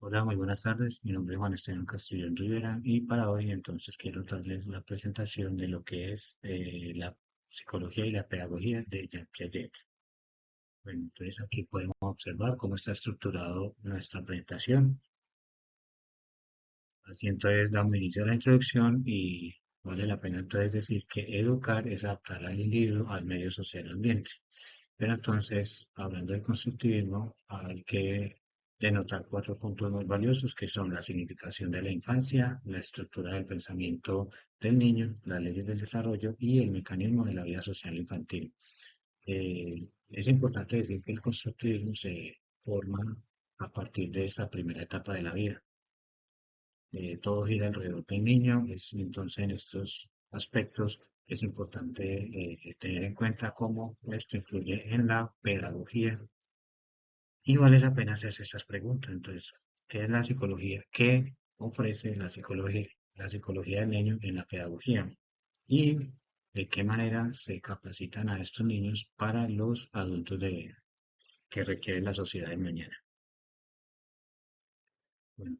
Hola, muy buenas tardes. Mi nombre es Juan Esteban Castellón Rivera y para hoy entonces quiero darles la presentación de lo que es la psicología y la pedagogía de Jean Piaget. Bueno, entonces aquí podemos observar cómo está estructurado nuestra presentación. Así entonces damos inicio a la introducción y vale la pena entonces decir que educar es adaptar al individuo al medio social ambiente. Pero entonces, hablando del constructivismo, hay que denotar cuatro puntos muy valiosos que son la significación de la infancia, la estructura del pensamiento del niño, las leyes del desarrollo y el mecanismo de la vida social infantil. Es importante decir que el constructivismo se forma a partir de esta primera etapa de la vida. Todo gira alrededor del niño, entonces en estos aspectos es importante tener en cuenta cómo esto influye en la pedagogía y vale la pena hacerse estas preguntas. Entonces, ¿qué es la psicología? ¿Qué ofrece la psicología? La psicología del niño en la pedagogía y de qué manera se capacitan a estos niños para los adultos que requiere la sociedad de mañana. Bueno,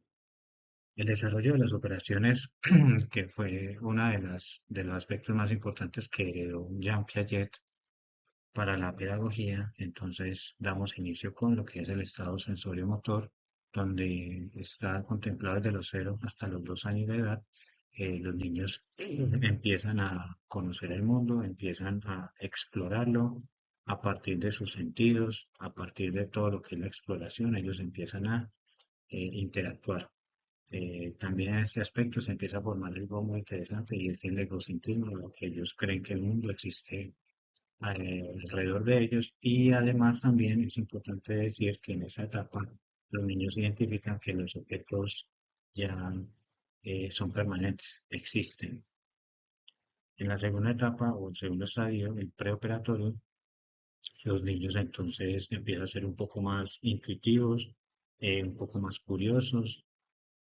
el desarrollo de las operaciones, que fue una de los aspectos más importantes que heredó Jean Piaget para la pedagogía, entonces damos inicio con lo que es el estado sensorio-motor, donde está contemplado desde los 0 hasta los 2 años de edad. Los niños empiezan a conocer el mundo, empiezan a explorarlo a partir de sus sentidos, a partir de todo lo que es la exploración, ellos empiezan a interactuar. También en este aspecto se empieza a formar algo muy interesante y es el egocentrismo, lo que ellos creen que el mundo existe alrededor de ellos. Y además también es importante decir que en esta etapa los niños identifican que los objetos ya son permanentes, existen. En la segunda etapa o el segundo estadio, el preoperatorio, los niños entonces empiezan a ser un poco más intuitivos, un poco más curiosos,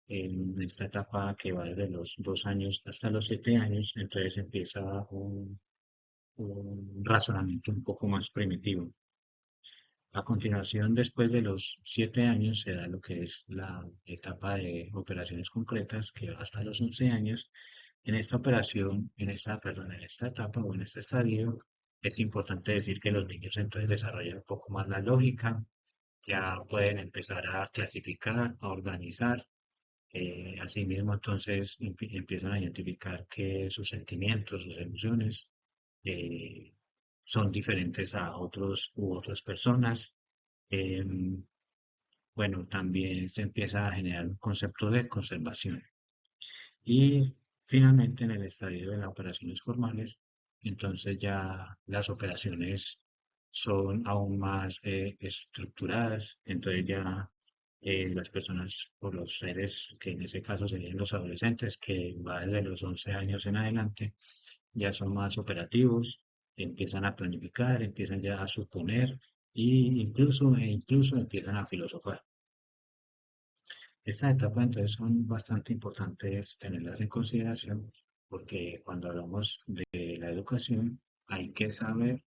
en esta etapa que va desde los 2 años hasta los 7 años, entonces empieza un razonamiento un poco más primitivo. A continuación, después de los 7 años, se da lo que es la etapa de operaciones concretas, que va hasta los 11 años. En esta operación, en esta etapa o en este estadio, es importante decir que los niños entonces desarrollan un poco más la lógica, ya pueden empezar a clasificar, a organizar. Asimismo, entonces empiezan a identificar que sus sentimientos, sus emociones eh, son diferentes a otros u otras personas. Em, bueno, también se empieza a generar un concepto de conservación. Y finalmente, en el estadio de las operaciones formales, entonces ya las operaciones son aún más estructuradas, entonces ya las personas o los seres, que en ese caso serían los adolescentes, que va desde los 11 años en adelante, ya son más operativos, empiezan a planificar, empiezan ya a suponer incluso empiezan a filosofar. Estas etapas entonces son bastante importantes tenerlas en consideración porque cuando hablamos de la educación hay que saber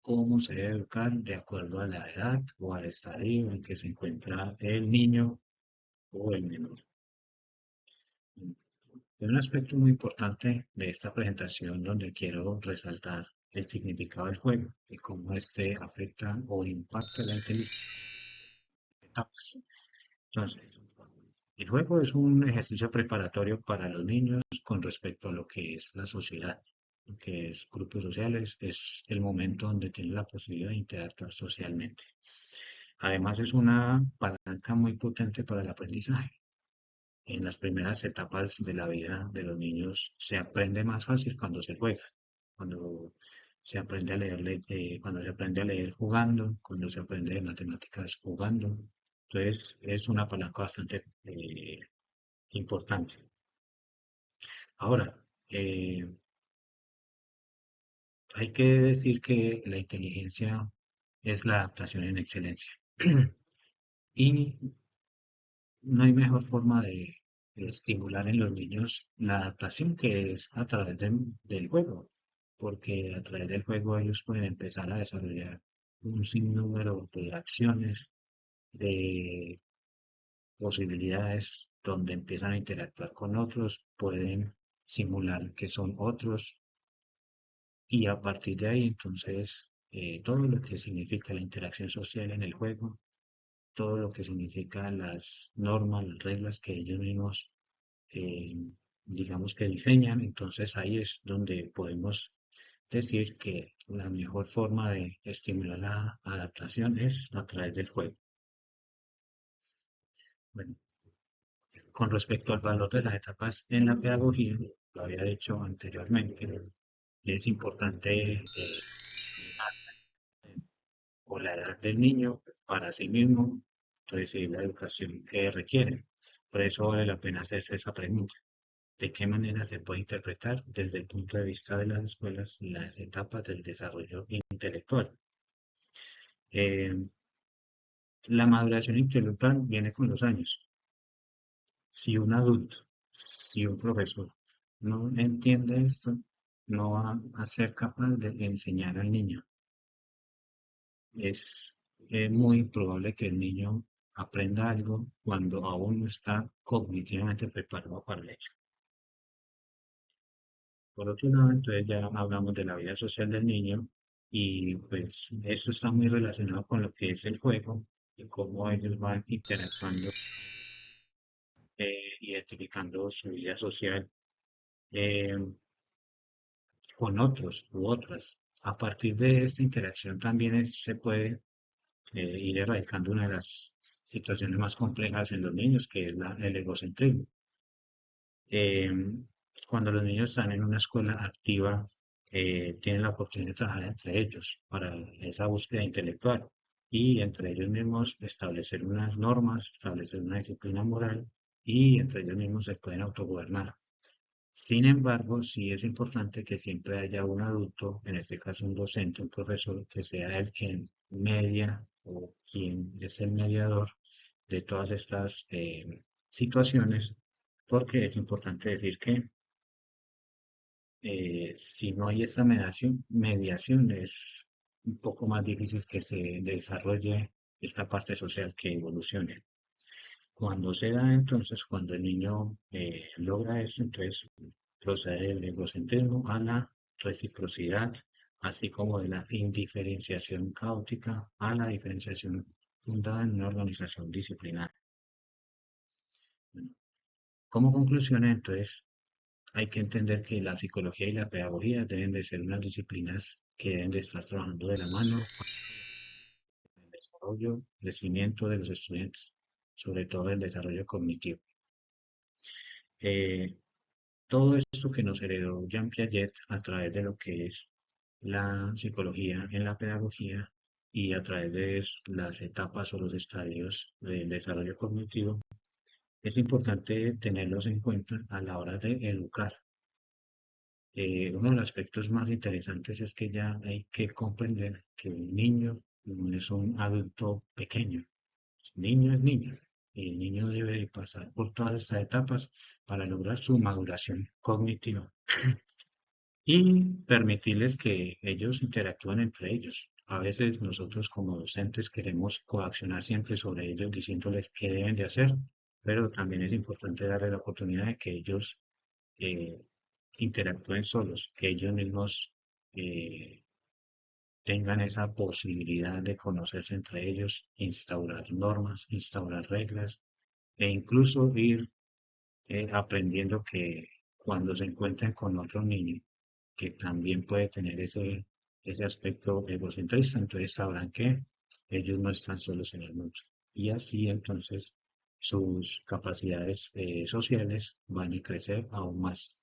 cómo se debe educar de acuerdo a la edad o al estadio en que se encuentra el niño o el menor. Hay un aspecto muy importante de esta presentación donde quiero resaltar el significado del juego y cómo este afecta o impacta la inteligencia. Entonces, el juego es un ejercicio preparatorio para los niños con respecto a lo que es la sociedad, lo que es grupos sociales, es el momento donde tienen la posibilidad de interactuar socialmente. Además, es una palanca muy potente para el aprendizaje. En las primeras etapas de la vida de los niños se aprende más fácil cuando se juega, cuando se aprende a leer, cuando se aprende a leer jugando, cuando se aprende de matemáticas jugando. Entonces, es una palanca bastante importante. Ahora, eh, hay que decir que la inteligencia es la adaptación en excelencia. Y no hay mejor forma de estimular en los niños la adaptación que es a través del juego, porque a través del juego ellos pueden empezar a desarrollar un sinnúmero de acciones, de posibilidades donde empiezan a interactuar con otros, pueden simular que son otros y a partir de ahí entonces todo lo que significa la interacción social en el juego, todo lo que significa las normas, las reglas que ellos mismos eh, digamos que diseñan, entonces ahí es donde podemos decir que la mejor forma de estimular la adaptación es a través del juego. Bueno, con respecto al valor de las etapas en la pedagogía, lo había dicho anteriormente, es importante o la edad del niño para sí mismo recibir la educación que requiere. Por eso vale la pena hacerse esa pregunta. ¿De qué manera se puede interpretar desde el punto de vista de las escuelas las etapas del desarrollo intelectual? Eh, la maduración intelectual viene con los años. Si un adulto, si un profesor no entiende esto, no va a ser capaz de enseñar al niño. Es muy probable que el niño aprenda algo cuando aún no está cognitivamente preparado para ello. Por otro lado, entonces ya hablamos de la vida social del niño y pues esto está muy relacionado con lo que es el juego y cómo ellos van interactuando, identificando su vida social eh, con otros u otras. A partir de esta interacción también se puede ir erradicando una de las situaciones más complejas en los niños, que es el egocentrismo. Eh, cuando los niños están en una escuela activa, tienen la oportunidad de trabajar entre ellos para esa búsqueda intelectual y entre ellos mismos establecer unas normas, establecer una disciplina moral y entre ellos mismos se pueden autogobernar. Sin embargo, sí es importante que siempre haya un adulto, en este caso un docente, un profesor, que sea el quien media o quien es el mediador de todas estas situaciones, porque es importante decir que si no hay esta mediación es un poco más difícil que se desarrolle esta parte social, que evolucione. Cuando se da entonces, cuando el niño logra esto, entonces procede del egocentrismo a la reciprocidad, así como de la indiferenciación caótica a la diferenciación fundada en una organización disciplinaria. Bueno, como conclusión, entonces, hay que entender que la psicología y la pedagogía deben de ser unas disciplinas que deben de estar trabajando de la mano para el desarrollo, crecimiento de los estudiantes, sobre todo el desarrollo cognitivo. Eh, Todo esto que nos heredó Jean Piaget a través de lo que es la psicología en la pedagogía y a través de las etapas o los estadios del desarrollo cognitivo, es importante tenerlos en cuenta a la hora de educar. Uno de los aspectos más interesantes es que ya hay que comprender que un niño no es un adulto pequeño. Niño es niño. Y el niño debe pasar por todas estas etapas para lograr su maduración cognitiva y permitirles que ellos interactúen entre ellos. A veces nosotros como docentes queremos coaccionar siempre sobre ellos diciéndoles qué deben de hacer, pero también es importante darles la oportunidad de que ellos eh, interactúen solos, que ellos mismos eh, tengan esa posibilidad de conocerse entre ellos, instaurar normas, instaurar reglas e incluso ir aprendiendo que cuando se encuentren con otro niño que también puede tener ese aspecto egocentrista, entonces sabrán que ellos no están solos en el mundo. Y así entonces sus capacidades sociales van a crecer aún más.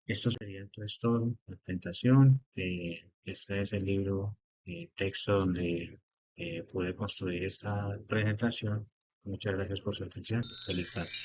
Esto sería entonces todo, la presentación. Este es el libro, texto donde pude construir esta presentación. Muchas gracias por su atención. Feliz tarde.